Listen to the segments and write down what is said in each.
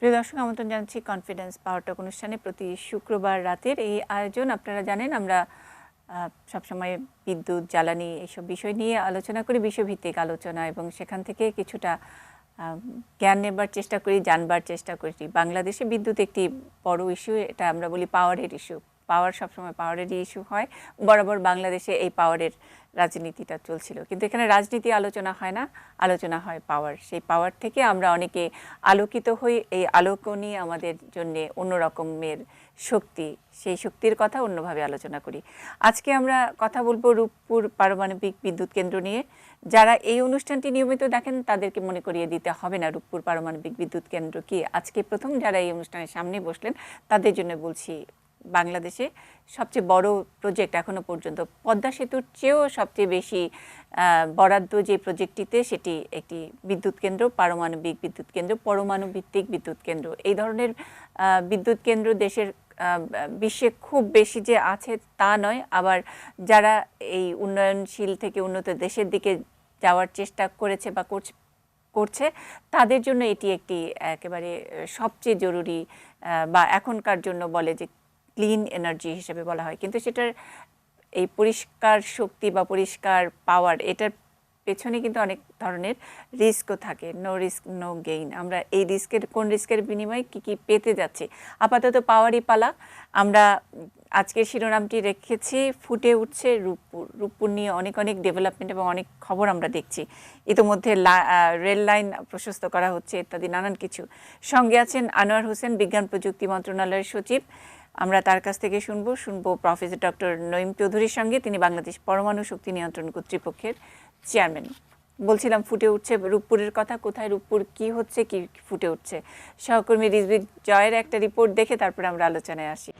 প্রিয় দর্শক, আমন্ত্রণ জানাচ্ছি কনফিডেন্স পাওয়ার টক অনুষ্ঠানে। প্রতি শুক্রবার রাতের এই আয়োজন আপনারা জানেন, আমরা সবসময় বিদ্যুৎ, জ্বালানি এইসব বিষয় নিয়ে আলোচনা করি, বিষয়ভিত্তিক আলোচনা, এবং সেখান থেকে কিছুটা জ্ঞান নেবার চেষ্টা করি, জানবার চেষ্টা করি। বাংলাদেশে বিদ্যুৎ একটি বড় ইস্যু, এটা আমরা বলি পাওয়ারের ইস্যু। পাওয়ার সবসময় পাওয়ারেরই ইস্যু হয়, বরাবর বাংলাদেশে এই পাওয়ারের রাজনীতিটা চলছিল, কিন্তু এখানে রাজনীতি আলোচনা হয় না, আলোচনা হয় পাওয়ার। সেই পাওয়ার থেকে আমরা অনেকে আলোকিত হই, এই আলোক নিয়ে আমাদের জন্য অন্য রকমের শক্তি, সেই শক্তির কথা অন্যভাবে আলোচনা করি। আজকে আমরা কথা বলবো রূপপুর পারমাণবিক বিদ্যুৎ কেন্দ্র নিয়ে। যারা এই অনুষ্ঠানটি নিয়মিত দেখেন তাদেরকে মনে করিয়ে দিতে হবে না রূপপুর পারমাণবিক বিদ্যুৎ কেন্দ্র কি। আজকে প্রথম যারা এই অনুষ্ঠানের সামনে বসলেন তাদের জন্য বলছি, বাংলাদেশে সবচেয়ে বড় প্রজেক্ট এখনো পর্যন্ত, পদ্মা সেতুর চেয়েও সবচেয়ে বেশি বরাদ্দ যে প্রজেক্টটিতে, সেটি একটি বিদ্যুৎ কেন্দ্র, পারমাণবিক বিদ্যুৎ কেন্দ্র, পরমাণু ভিত্তিক বিদ্যুৎ কেন্দ্র। এই ধরনের বিদ্যুৎ কেন্দ্র দেশের বিশ্বে খুব বেশি যে আছে তা নয়। আবার যারা এই উন্নয়নশীল থেকে উন্নত দেশের দিকে যাওয়ার চেষ্টা করেছে বা করছে, তাদের জন্য এটি একটি একেবারে সবচেয়ে জরুরি, বা এখনকার জন্য বলে যে ক্লিন এনার্জি হিসেবে বলা হয়। কিন্তু সেটার এই পরিষ্কার শক্তি বা পরিষ্কার পাওয়ার, এটার পেছনে কিন্তু অনেক ধরনের রিস্কও থাকে। No risk no gain. আমরা এই কোন রিস্কের বিনিময়ে কী কী পেতে যাচ্ছি। আপাতত পাওয়ারই পালা। আমরা আজকের শিরোনামটি রেখেছি ফুটে উঠছে রূপপুর। রূপপুর নিয়ে অনেক অনেক ডেভেলপমেন্ট এবং অনেক খবর আমরা দেখছি। ইতোমধ্যে রেল লাইন প্রশস্ত করা হচ্ছে, ইত্যাদি নানান কিছু। সঙ্গে আছেন আনোয়ার হোসেন, বিজ্ঞান প্রযুক্তি মন্ত্রণালয়ের সচিব। আমরা তার কাছ থেকে শুনবো প্রফেসর ডক্টর নঈম চৌধুরীর সঙ্গে, তিনি বাংলাদেশ পরমাণু শক্তি নিয়ন্ত্রণ কর্তৃপক্ষের চেয়ারম্যান। বলছিলাম ফুটে উঠছে রূপপুরের কথা। কোথায় রূপপুর, কি হচ্ছে, কি ফুটে উঠছে, সহকর্মী রিজভী জয়ের একটা রিপোর্ট দেখে তারপরে আমরা আলোচনায় আসি।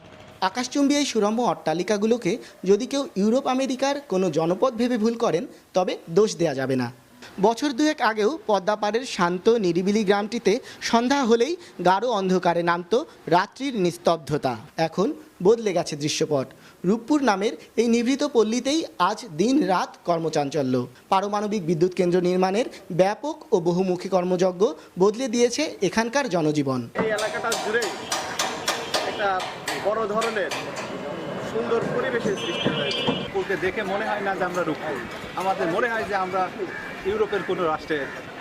আকাশচুম্বী এই সুরম্য অট্টালিকাগুলোকে যদি কেউ ইউরোপ আমেরিকার কোনো জনপদ ভেবে ভুল করেন, তবে দোষ দেয়া যাবে না। বছর দুয়েক আগেও পদ্মাপাড়ের শান্ত নিরিবিলি গ্রামটিতে সন্ধ্যা হলেই গাঢ় অন্ধকারে নামত রাত্রির নিস্তব্ধতা। এখন বদলে গেছে দৃশ্যপট। রূপপুর নামের এই নিভৃত পল্লীতেই আজ দিন রাত কর্মচাঞ্চল্য। পারমাণবিক বিদ্যুৎ কেন্দ্র নির্মাণের ব্যাপক ও বহুমুখী কর্মযজ্ঞ বদলে দিয়েছে এখানকার জনজীবন। এই এলাকাটা জুড়ে একটা বড় ধরনের সুন্দর পরিবেশের সৃষ্টি হয়েছে। রূপপুরকে দেখে মনে হয় না যে আমরা রূপপুর, আমাদের মনে হয় যে আমরা ইউরোপের কোনো রাষ্ট্রে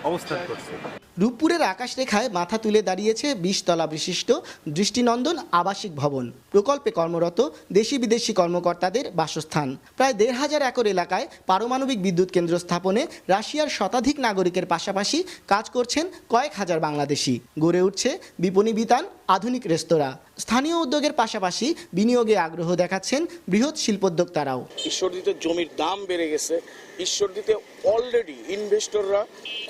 অবস্থান করছি। রূপপুরের আকাশরেখায় মাথা তুলে দাঁড়িয়েছে ২০ তলা বিশিষ্ট দৃষ্টিনন্দন আবাসিক ভবন। প্রকল্পে কর্মরত দেশি বিদেশি কর্মকর্তাদের বাসস্থান। প্রায় ১৫০০ একর এলাকায় পারমাণবিক বিদ্যুৎ কেন্দ্র স্থাপনে রাশিয়ার শতাধিক নাগরিকের পাশাপাশি কাজ করছেন কয়েক হাজার বাংলাদেশি। গড়ে উঠছে বিপণিবিতান আধুনিক রেস্তোরাঁ। স্থানীয় উদ্যোগের পাশাপাশি বিনিয়োগে আগ্রহ দেখাচ্ছেন বৃহৎ শিল্পোদ্যোক্তারাও। ঈশ্বরদীতে জমির দাম বেড়ে গেছে। ঈশ্বরদীতে অলরেডি ইনভেস্টররা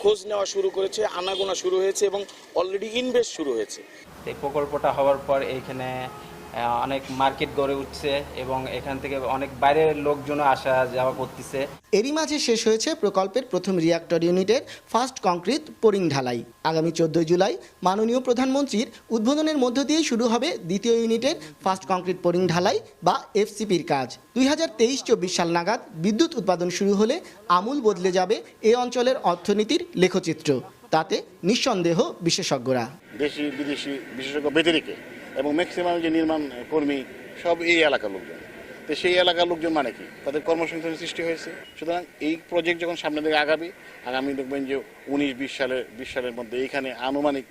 খোঁজ নেওয়া শুরু করেছে, আনাগোনা শুরু হয়েছে এবং অলরেডি ইনভেস্ট শুরু হয়েছে। এই প্রকল্পটা হওয়ার পর এইখানে অনেক মার্কেট গড়ে উঠছে এবং এখান থেকে অনেক বাইরের লোকজনও আসা যাওয়া করতেছে। এরই মাঝে শেষ হয়েছে প্রকল্পের প্রথম রিঅ্যাক্টর ইউনিটের ফার্স্ট কংক্রিট পোরিং ঢালাই। আগামী 14 জুলাই মাননীয় প্রধানমন্ত্রীর উদ্বোধনের মধ্য দিয়েই শুরু হবে দ্বিতীয় ইউনিটের ফার্স্ট কংক্রিট পোরিং ঢালাই বা এফসিপির কাজ। 2023-24 সাল নাগাদ বিদ্যুৎ উৎপাদন শুরু হলে আমূল বদলে যাবে এ অঞ্চলের অর্থনীতির লেখচিত্র। তাতে নিঃসন্দেহ বিশেষজ্ঞরা। দেশি বিদেশি বিশেষজ্ঞ বেঁধে রেখে এবং ম্যাক্সিমাম যে নির্মাণ কর্মী সব এই এলাকার লোকজন। তো সেই এলাকার লোকজন মানে কি, তাদের কর্মসংস্থানের সৃষ্টি হয়েছে। সুতরাং এই প্রজেক্ট যখন সামনে দিকে আগামী দেখবেন যে 19-20 সালের মধ্যে এইখানে আনুমানিক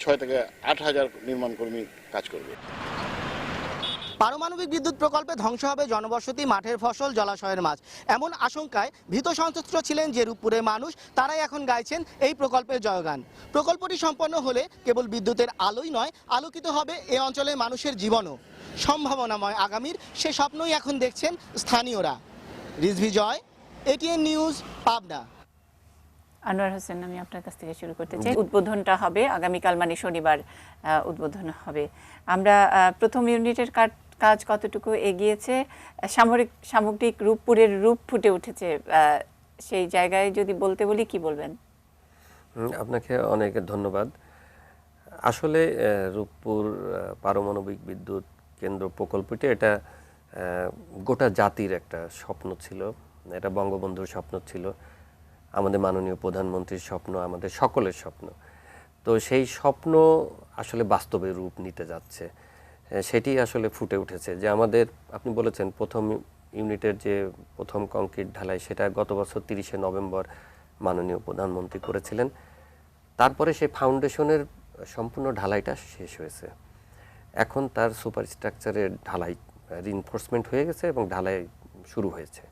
6 থেকে 8 হাজার নির্মাণ কর্মী কাজ করবে। পারমাণবিক বিদ্যুৎ প্রকল্পে ধ্বংস হবে জনবসতি, মাঠের ফসল, জলাশয়ের মাছ। এমন আশঙ্কায় ভীত সন্ত্রস্ত ছিলেন যে রূপপুরের মানুষ, তারাই এখন গাইছেন এই প্রকল্পের জয়গান। প্রকল্পটি সম্পন্ন হলে কেবল বিদ্যুতের আলোই নয়, আলোকিত হবে এ অঞ্চলের মানুষের জীবনও। সম্ভাবনাময় আগামীর সে স্বপ্নই এখন দেখছেন স্থানীয়রা। রিজভী জয়, এটিএন নিউজ, পাবনা। আনোয়ার হোসেন, আমি আপনার কাছ থেকে শুরু করতে চাই। উদ্বোধনটা হবে আগামীকাল, মানে শনিবার উদ্বোধন হবে। আমরা প্রথম ইউনিটের কাজ কতটুকু এগিয়েছে, সামগ্রিক রূপপুরের রূপ ফুটে উঠেছে, সেই জায়গায় যদি বলতে বলি কি বলবেন? আপনাকে অনেক ধন্যবাদ। আসলে রূপপুর পারমাণবিক বিদ্যুৎ কেন্দ্র প্রকল্পটি এটা গোটা জাতির একটা স্বপ্ন ছিল, এটা বঙ্গবন্ধুর স্বপ্ন ছিল, আমাদের মাননীয় প্রধানমন্ত্রীর স্বপ্ন, আমাদের সকলের স্বপ্ন। তো সেই স্বপ্ন আসলে বাস্তবে রূপ নিতে যাচ্ছে। সেটি আসলে ফুটে উঠেছে যে আমাদের, আপনি বলেছেন প্রথম ইউনিটের যে প্রথম কংক্রিট ঢালাই, সেটা গত বছর 30শে নভেম্বর মাননীয় প্রধানমন্ত্রী করেছিলেন। তারপরে সেই ফাউন্ডেশনের সম্পূর্ণ ঢালাইটা শেষ হয়েছে। এখন তার সুপার স্ট্রাকচারের ঢালাই রিইনফোর্সমেন্ট হয়ে গেছে এবং ঢালাই শুরু হয়েছে।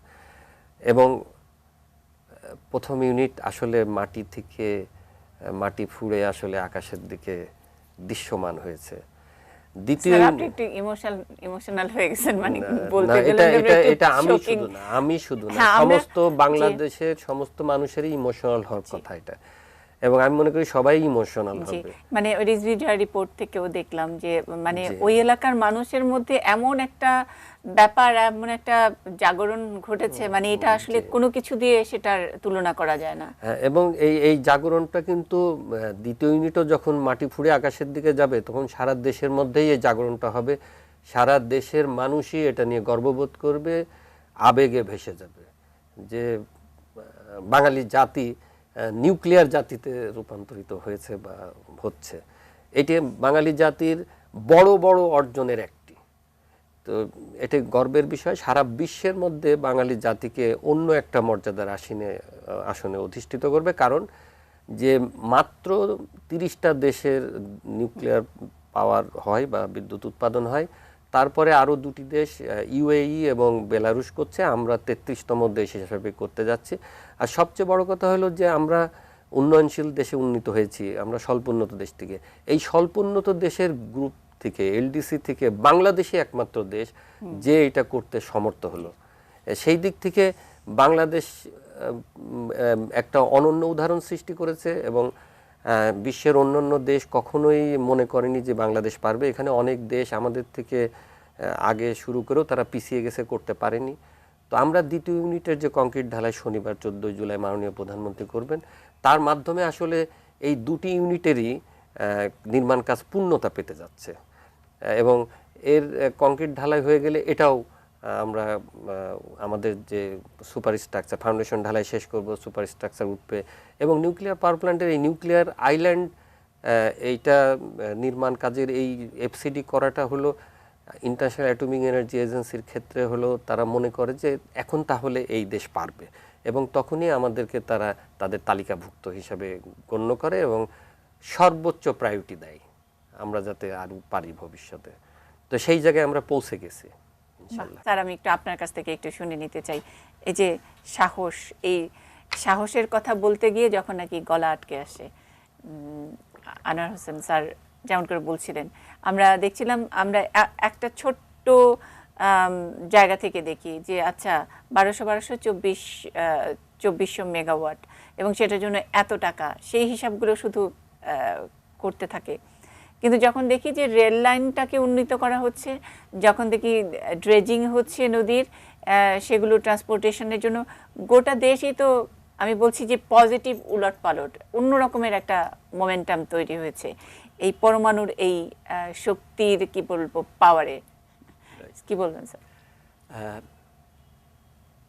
এবং প্রথম ইউনিট আসলে মাটি থেকে মাটি ফুঁড়ে আসলে আকাশের দিকে দৃশ্যমান হয়েছে। দ্বিতীয় স্যার, আপনি একটু ইমোশনাল হয়ে গেছেন, মানে না, বলতে এটা গেলে এটা একটু এটা আমি shocking। শুধু না, আমি শুধু না, হ্যাঁ, আমরা- সমস্ত বাংলাদেশের সমস্ত মানুষেরই ইমোশনাল হওয়ার কথা এটা, এবং আমি মনে করি সবাই ইমোশনাল জি, হবে। মানে রিজভিডিয়া রিপোর্ট থেকেও দেখলাম যে মানে জি। ওই এলাকার মানুষের মধ্যে এমন একটা ব্যাপার, এমন একটা জাগরণ ঘটেছে, মানে এটা আসলে কোনো কিছু দিয়ে সেটার তুলনা করা যায় না। হ্যাঁ, এবং এই জাগরণটা কিন্তু দ্বিতীয় ইউনিটও যখন মাটি ফুঁড়ে আকাশের দিকে যাবে, তখন সারা দেশের মধ্যেই এই জাগরণটা হবে। সারা দেশের মানুষই এটা নিয়ে গর্ববোধ করবে, আবেগে ভেসে যাবে যে বাঙালি জাতি নিউক্লিয়ার জাতিতে রূপান্তরিত হয়েছে বা হচ্ছে। এটি বাঙালি জাতির বড় বড় অর্জনের একটি। তো এটি গর্বের বিষয়। সারা বিশ্বের মধ্যে বাঙালি জাতিকে অন্য একটা মর্যাদার আসনে অধিষ্ঠিত করবে, কারণ যে মাত্র 30টা দেশের নিউক্লিয়ার পাওয়ার হয় বা বিদ্যুৎ উৎপাদন হয়, তারপরে আরও 2টি দেশ ইউএই এবং বেলারুশ করছে, আমরা 33তম দেশ হিসেবে করতে যাচ্ছি। আর সবচেয়ে বড় কথা হলো যে আমরা উন্নয়নশীল দেশে উন্নীত হয়েছি, আমরা স্বল্পোন্নত দেশ থেকে। এই স্বল্পোন্নত দেশের গ্রুপ থেকে, এলডিসি থেকে বাংলাদেশই একমাত্র দেশ যে এটা করতে সমর্থ হলো। সেই দিক থেকে বাংলাদেশ একটা অনন্য উদাহরণ সৃষ্টি করেছে, এবং বিশ্বের অন্যান্য দেশ কখনোই মনে করেনি যে বাংলাদেশ পারবে। এখানে অনেক দেশ আমাদের থেকে আগে শুরু করেও তারা পিছিয়ে গেছে, করতে পারেনি। তো আমরা দ্বিতীয় ইউনিটের যে কংক্রিট ঢালাই শনিবার 14 জুলাই মাননীয় প্রধানমন্ত্রী করবেন, তার মাধ্যমে আসলে এই 2টি ইউনিটেরই নির্মাণ কাজ পূর্ণতা পেতে যাচ্ছে। এবং এর কংক্রিট ঢালাই হয়ে গেলে এটাও আমরা আমাদের যে সুপার স্ট্রাকচার ফাউন্ডেশন ঢালাই শেষ করব, সুপার স্ট্রাকচার উঠবে। এবং নিউক্লিয়ার পাওয়ার প্ল্যান্টের এই নিউক্লিয়ার আইল্যান্ড এইটা নির্মাণ কাজের এই এফসিডি করাটা হলো ইন্টারন্যাশনাল অ্যাটমিক এনার্জি এজেন্সির ক্ষেত্রে হলো তারা মনে করে যে এখন তাহলে এই দেশ পারবে, এবং তখনই আমাদেরকে তারা তাদের তালিকাভুক্ত হিসাবে গণ্য করে এবং সর্বোচ্চ প্রায়োরিটি দেয় আমরা যাতে আরও পারি ভবিষ্যতে। তো সেই জায়গায় আমরা পৌঁছে গেছি ইনশাআল্লাহ। স্যার, আমি একটু আপনার কাছ থেকে একটু শুনে নিতে চাই, এই যে সাহস, এই সাহসের কথা বলতে গিয়ে যখন নাকি গলা আটকে আসে, আনোয়ার হোসেন স্যার যেমন করে বলছিলেন, আমরা দেখছিলাম, আমরা একটা ছোট্ট জায়গা থেকে দেখি যে আচ্ছা 1224 মেগাওয়াট, এবং সেটার জন্য এত টাকা, সেই হিসাবগুলো শুধু করতে থাকে। কিন্তু যখন দেখি যে রেল লাইনটাকে উন্নীত করা হচ্ছে, যখন দেখি ড্রেজিং হচ্ছে নদীর, সেগুলো ট্রান্সপোর্টেশনের জন্য, গোটা দেশই তো আমি বলছি যে পজিটিভ উলট পালট, অন্য রকমের একটা মোমেন্টাম তৈরি হয়েছে এই পরমাণুর এই শক্তির কি বলবো পাওয়ারে। কি বলবেন স্যার?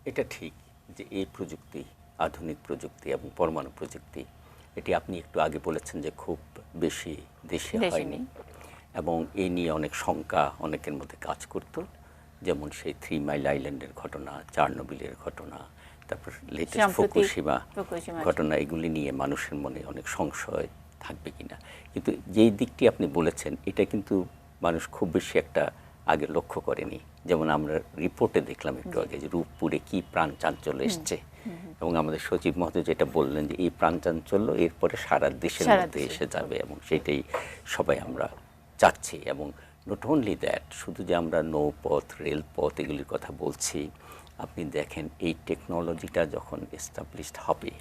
এটা ঠিক যে এই প্রযুক্তি, আধুনিক প্রযুক্তি এবং পরমাণু প্রযুক্তি, এটি আপনি একটু আগে বলেছেন যে খুব বেশি দেশে হয়নি, এবং এই নিয়ে অনেক শঙ্কা অনেকের মধ্যে কাজ করত। যেমন সেই 3 মাইল আইল্যান্ডের ঘটনা, চার্নোবিলের ঘটনা, তারপর লেটেস্ট ফুকুশিমা ঘটনা, এগুলি নিয়ে মানুষের মনে অনেক সংশয় থাকবে কিনা। কিন্তু যেই দিকটি আপনি বলেছেন, এটা কিন্তু মানুষ খুব বেশি একটা আগে লক্ষ্য করেনি। যেমন আমরা রিপোর্টে দেখলাম একটু আগে যে রূপপুরে কি প্রাণ চাঞ্চল্য এসছে, এবং আমাদের সচিব মহোদয় যেটা বললেন যে এই প্রাণ চাঞ্চল্য এরপরে সারা দেশের মধ্যে এসে যাবে, এবং সেটাই সবাই আমরা চাচ্ছি। এবং নট অনলি দ্যাট, শুধু যে আমরা নৌপথ, রেলপথ এগুলির কথা বলছি, আপনি দেখেন এই টেকনোলজিটা যখন এস্টাবলিশড হবে,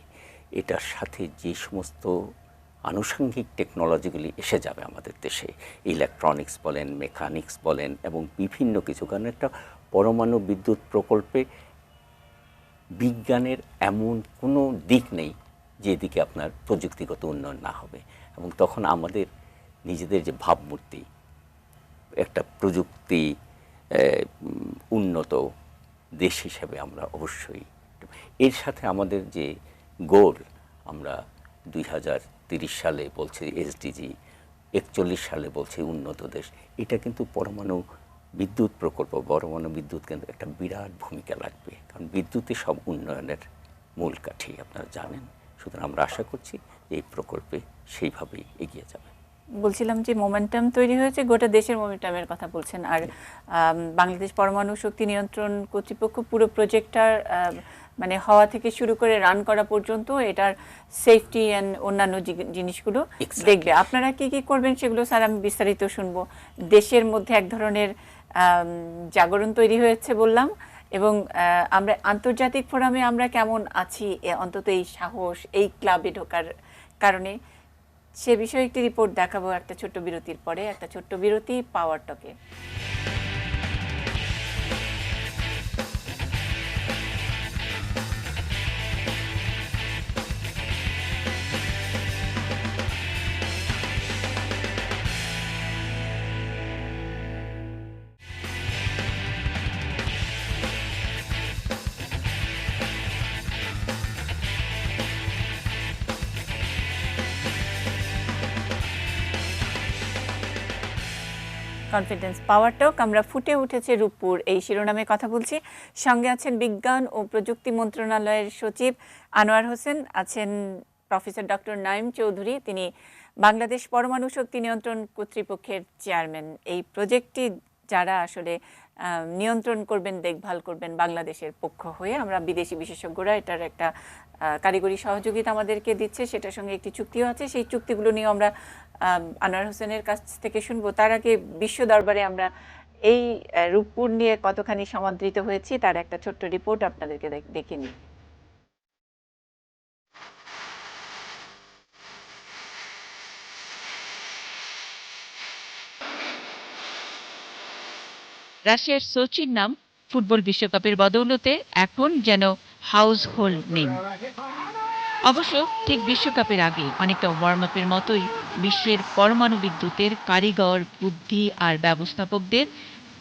এটার সাথে যে সমস্ত আনুষঙ্গিক টেকনোলজিগুলি এসে যাবে আমাদের দেশে, ইলেকট্রনিক্স বলেন, মেকানিক্স বলেন, এবং বিভিন্ন কিছু, কারণ একটা পরমাণু বিদ্যুৎ প্রকল্পে বিজ্ঞানের এমন কোনো দিক নেই যেদিকে আপনার প্রযুক্তিগত উন্নয়ন না হবে। এবং তখন আমাদের নিজেদের যে ভাবমূর্তি, একটা প্রযুক্তি উন্নত দেশ হিসেবে আমরা অবশ্যই, এর সাথে আমাদের যে গোল, আমরা 30 সালে বলছে এসডিজি, 41 সালে বলছে উন্নত দেশ। এটা কিন্তু পরমাণু বিদ্যুৎ প্রকল্প, পরমাণু বিদ্যুৎ কেন্দ্র একটা বিরাট ভূমিকা লাগবে, কারণ বিদ্যুৎই সব উন্নয়নের মূল কাঠি, আপনারা জানেন। সুতরাং আমরা আশা করছি এই প্রকল্পে সেইভাবেই এগিয়ে যাবে। বলছিলাম যে মোমেন্টাম তৈরি হয়েছে, গোটা দেশের মোমেন্টামের কথা বলছেন। আর বাংলাদেশ পরমাণু শক্তি নিয়ন্ত্রণ কর্তৃপক্ষ পুরো প্রজেক্টটার মানে হওয়া থেকে শুরু করে রান করা পর্যন্ত এটার সেফটি অ্যান্ড অন্যান্য জিনিসগুলো দেখবে। আপনারা কি কি করবেন সেগুলো স্যার আমি বিস্তারিত শুনবো। দেশের মধ্যে এক ধরনের জাগরণ তৈরি হয়েছে বললাম, এবং আমরা আন্তর্জাতিক ফোরামে আমরা কেমন আছি অন্তত এই সাহস, এই ক্লাবে ঢোকার কারণে, সে বিষয়ে একটি রিপোর্ট দেখাবো একটা ছোট্ট বিরতির পরে। একটা ছোট্ট বিরতি, পাওয়ার টকে। কনফিডেন্স পাওয়ার টক, আমরা ফুটে উঠেছে রূপপুর, এই শিরোনামে কথা বলছি। সঙ্গে আছেন বিজ্ঞান ও প্রযুক্তি মন্ত্রণালয়ের সচিব আনোয়ার হোসেন, আছেন প্রফেসর ডক্টর নাঈম চৌধুরী, তিনি বাংলাদেশ পরমাণু শক্তি নিয়ন্ত্রণ কর্তৃপক্ষের চেয়ারম্যান। এই প্রজেক্টটি যারা আসলে নিয়ন্ত্রণ করবেন, দেখভাল করবেন বাংলাদেশের পক্ষ হয়ে, আমরা বিদেশি বিশেষজ্ঞরা এটার একটা কারিগরি সহযোগিতা আমাদেরকে দিচ্ছে, সেটার সঙ্গে একটি চুক্তিও আছে। সেই চুক্তিগুলো নিয়ে আমরা আনোয়ার হোসেনের কাছ থেকে শুনবো। তার আগে বিশ্ব দরবারে আমরা এই রূপপুর নিয়ে কতখানি সমাদৃত হয়েছি তার একটা ছোট্ট রিপোর্ট আপনাদেরকে দেখে নিই। রাশিয়ার সোচির নাম ফুটবল বিশ্বকাপের বদৌলতে এখন যেন হাউস হোল্ড নেম। অবশ্য ঠিক বিশ্বকাপের আগে অনেকটা ওয়ার্ম আপের মতোই বিশ্বের পরমাণু বিদ্যুতের কারিগর, বুদ্ধি আর ব্যবস্থাপকদের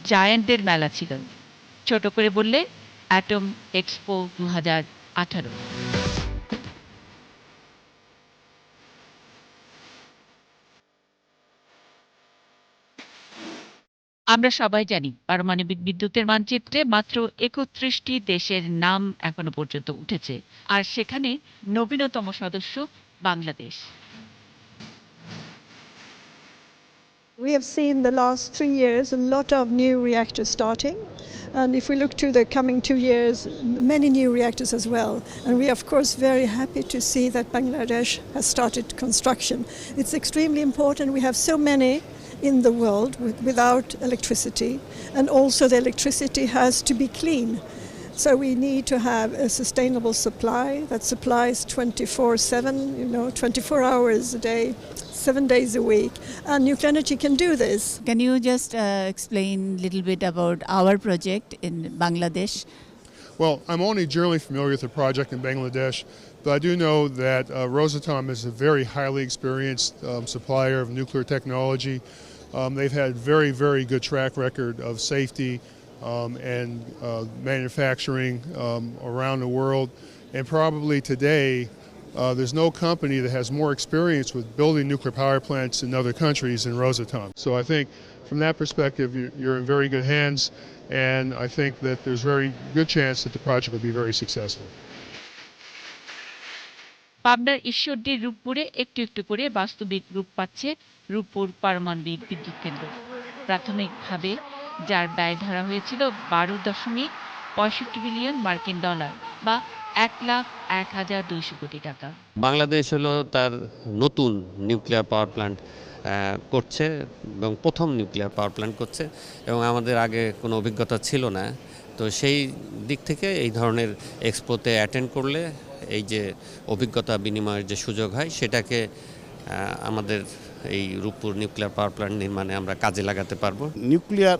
জায়ান্টদের মেলা ছিল, ছোট করে বললে অ্যাটম এক্সপো 2018। আমরা সবাই জানি পারমাণবিক বিদ্যুতের মানচিত্রে মাত্র 31টি দেশের নাম এখনো পর্যন্ত উঠেছে, আর সেখানে নবীনতম সদস্য Bangladesh. We have seen the last 3 years a lot of new reactors starting, and if we look to the coming 2 years, many new reactors as well. And we are of course very happy to see that Bangladesh has started construction. It's extremely important. We have so many in the world without electricity, and also the electricity has to be clean. So we need to have a sustainable supply that supplies 24/7, 24 hours a day, 7 days a week, and nuclear energy can do this. Can you just explain a little bit about our project in Bangladesh? Well, I'm only generally familiar with the project in Bangladesh, but I do know that Rosatom is a very highly experienced supplier of nuclear technology. They've had very, very good track record of safety and manufacturing around the world. And probably today, there's no company that has more experience with building nuclear power plants in other countries than Rosatom. So I think from that perspective, you're in very good hands, and I think that there's very good chance that the project will be very successful. পাবনার ঈশ্বরদীর রূপপুরে একটু একটু করে বাস্তবিক রূপ পাচ্ছে রূপপুর পারমাণবিক বিদ্যুৎ কেন্দ্র। প্রাথমিকভাবে যার ব্যয় ধরা হয়েছিল 12.65 বিলিয়ন মার্কিন ডলার বা 1,01,200 কোটি টাকা। বাংলাদেশ হলো তার নতুন নিউক্লিয়ার পাওয়ার প্ল্যান্ট করছে এবং প্রথম নিউক্লিয়ার পাওয়ার প্ল্যান্ট করছে, এবং আমাদের আগে কোনো অভিজ্ঞতা ছিল না। তো সেই দিক থেকে এই ধরনের এক্সপোতে অ্যাটেন্ড করলে এই যে অভিজ্ঞতা বিনিময়ের যে সুযোগ হয়, সেটাকে আমাদের এই রূপপুর নিউক্লিয়ার পাওয়ার প্ল্যান্ট নির্মাণে আমরা কাজে লাগাতে পারবো। নিউক্লিয়ার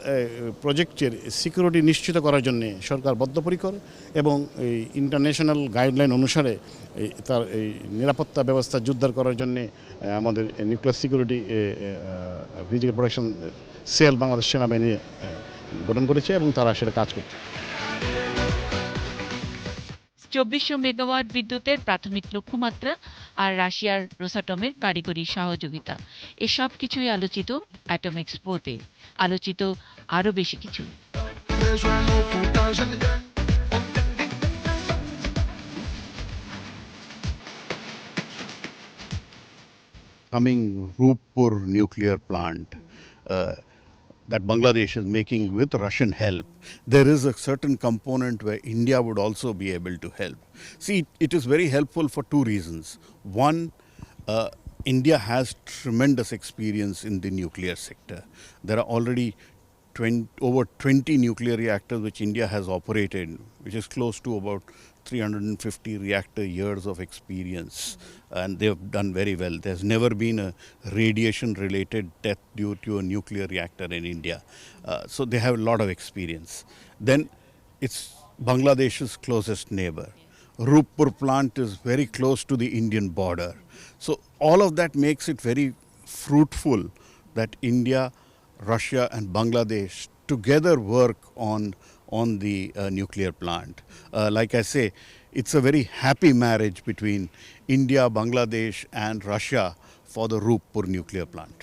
প্রজেক্টের সিকিউরিটি নিশ্চিত করার জন্য সরকার বদ্ধপরিকর, এবং এই ইন্টারন্যাশনাল গাইডলাইন অনুসারে তার এই নিরাপত্তা ব্যবস্থা জোরদার করার জন্য আমাদের nuclear security physical protection cell Bangladesh সেনাবাহিনী গঠন করেছে, এবং তারা সেটা কাজ করছে। 2400 মেগাওয়াট বিদ্যুতের প্রাথমিক লক্ষ্যমাত্রা আর রাশিয়ার রোসাটমের কারিগরি সহযোগিতা, এসব কিছুই আলোচিত অ্যাটম এক্সপোতে। আলোচিত আরও বেশি কিছু। Coming Rooppur nuclear plant that Bangladesh is making with Russian help, there is a certain component where India would also be able to help. See, it is very helpful for two reasons. One, India has tremendous experience in the nuclear sector. There are already over 20 nuclear reactors which India has operated, which is close to about 350 reactor years of experience, and they have done very well. There's never been a radiation related death due to a nuclear reactor in India. So they have a lot of experience. Then it's Bangladesh's closest neighbor. Rooppur plant is very close to the Indian border. So all of that makes it very fruitful that India, Russia and Bangladesh together work on the nuclear plant. Like I say, it's a very happy marriage between India, Bangladesh and Russia for the Rooppur nuclear plant.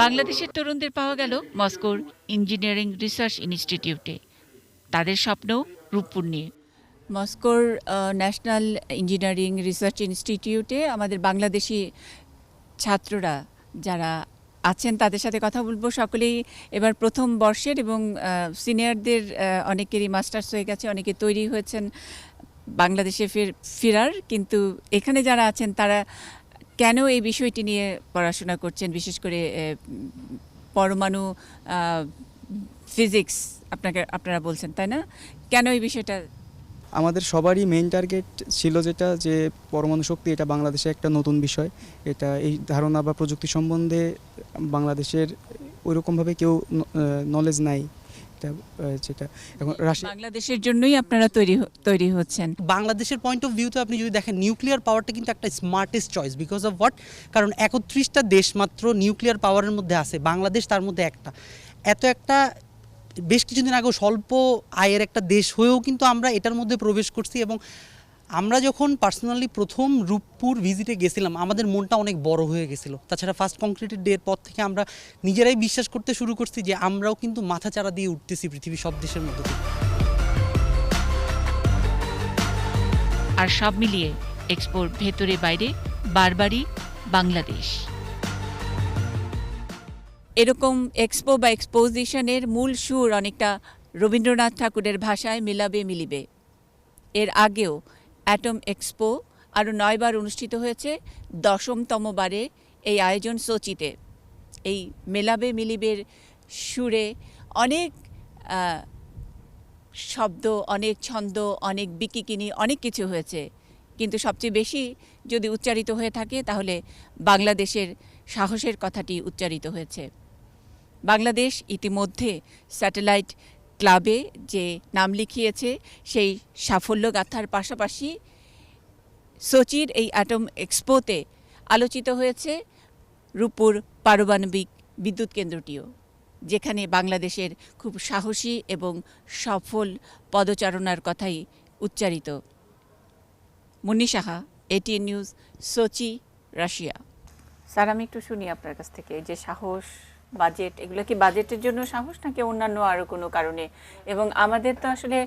বাংলাদেশের তরুণদের পাওয়া গেল মস্কোর engineering research ইনস্টিটিউটে। তাদের স্বপ্ন রূপপুর নিয়ে। মস্কোর ন্যাশনাল ইঞ্জিনিয়ারিং রিসার্চ ইনস্টিটিউটে আমাদের বাংলাদেশি ছাত্ররা যারা আছেন তাদের সাথে কথা বলবো। সকলেই এবার প্রথম বর্ষের এবং সিনিয়রদের অনেকেরই মাস্টার্স হয়ে গেছে, অনেকে তৈরি হয়েছেন বাংলাদেশে ফেরার। কিন্তু এখানে যারা আছেন তারা কেন এই বিষয়টি নিয়ে পড়াশোনা করছেন, বিশেষ করে পরমাণু ফিজিক্স আপনারা বলছেন, তাই না? কেন এই বিষয়টা? আমাদের সবারই মেইন টার্গেট ছিল যেটা যে পরমাণু শক্তি এটা বাংলাদেশে একটা নতুন বিষয়। এটা এই ধারণা বা প্রযুক্তি সম্বন্ধে বাংলাদেশের ওইরকমভাবে কেউ নলেজ নাই। যেটা এখন বাংলাদেশের জন্যই আপনারা তৈরি হচ্ছেন। বাংলাদেশের পয়েন্ট অফ ভিউতে আপনি যদি দেখেন নিউক্লিয়ার পাওয়ারটা কিন্তু একটা smartest choice. Because of what? কারণ 31টা দেশ মাত্র নিউক্লিয়ার পাওয়ারের মধ্যে আছে, বাংলাদেশ তার মধ্যে একটা। একটা বেশ কিছুদিন আগেও স্বল্প আয়ের একটা দেশ হয়েও কিন্তু আমরা এটার মধ্যে প্রবেশ করছি। এবং আমরা যখন পার্সোনালি প্রথম রূপপুর ভিজিটে গেছিলাম আমাদের মনটা অনেক বড় হয়ে গেছিলো। তাছাড়া ফার্স্ট কংক্রিটেড ডের পর থেকে আমরা নিজেরাই বিশ্বাস করতে শুরু করছি যে আমরাও কিন্তু মাথাচাড়া দিয়ে উঠতেছি পৃথিবীর সব দেশের মধ্যে। আর সব মিলিয়ে এক্সপোর ভেতরে বাইরে বারবারই বাংলাদেশ। এরকম এক্সপো বা এক্সপোজিশনের মূল সুর অনেকটা রবীন্দ্রনাথ ঠাকুরের ভাষায় মিলাবে মিলিবে। এর আগেও অ্যাটম এক্সপো আরও 9 বার অনুষ্ঠিত হয়েছে। 10তম বারে এই আয়োজন সোচিতে। এই মেলাবে মিলিবের সুরে অনেক শব্দ, অনেক ছন্দ, অনেক বিকিকিনি, অনেক কিছু হয়েছে। কিন্তু সবচেয়ে বেশি যদি উচ্চারিত হয়ে থাকে তাহলে বাংলাদেশের সাহসের কথাটি উচ্চারিত হয়েছে। বাংলাদেশ ইতিমধ্যে স্যাটেলাইট ক্লাবে যে নাম লিখিয়েছে সেই সাফল্যগাথার পাশাপাশি সোচির এই অ্যাটম এক্সপোতে আলোচিত হয়েছে রূপপুর পারমাণবিক বিদ্যুৎ কেন্দ্রটিও, যেখানে বাংলাদেশের খুব সাহসী এবং সফল পদচারণার কথাই উচ্চারিত। Munni Saha, ATN news, সোচি, Russia. Sir, আমি একটু শুনি আপনার কাছ থেকে যে সাহস, বাজেট, এগুলো কি বাজেটের জন্য সাহস নাকি অন্যান্য আরও কোনো কারণে? এবং আমাদের তো আসলে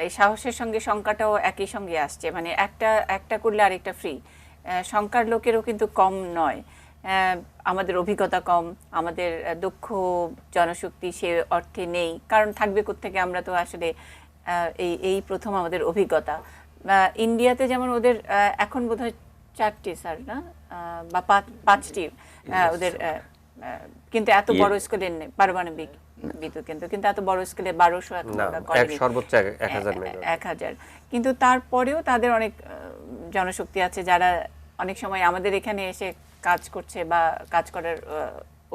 এই সাহসের সঙ্গে সংখ্যাটাও একই সঙ্গে আসছে, মানে একটা করলে আরেকটা ফ্রি। সংখ্যার লোকেরও কিন্তু কম নয়, আমাদের অভিজ্ঞতা কম, আমাদের দক্ষ জনশক্তি সে অর্থে নেই। কারণ থাকবে কোত্থেকে? আমরা তো আসলে এই প্রথম আমাদের অভিজ্ঞতা। ইন্ডিয়াতে যেমন ওদের এখন বোধহয় 4টি স্যার না বা 5টি ওদের, কিন্তু এত বড় স্কেলে নেই পারমাণবিক বিদ্যুৎ কেন্দ্র, কিন্তু এত বড় স্কেলে 1200 এখন সর্বোচ্চ 1000। কিন্তু তারপরেও তাদের অনেক জনশক্তি আছে যারা অনেক সময় আমাদের এখানে এসে কাজ করছে বা কাজ করার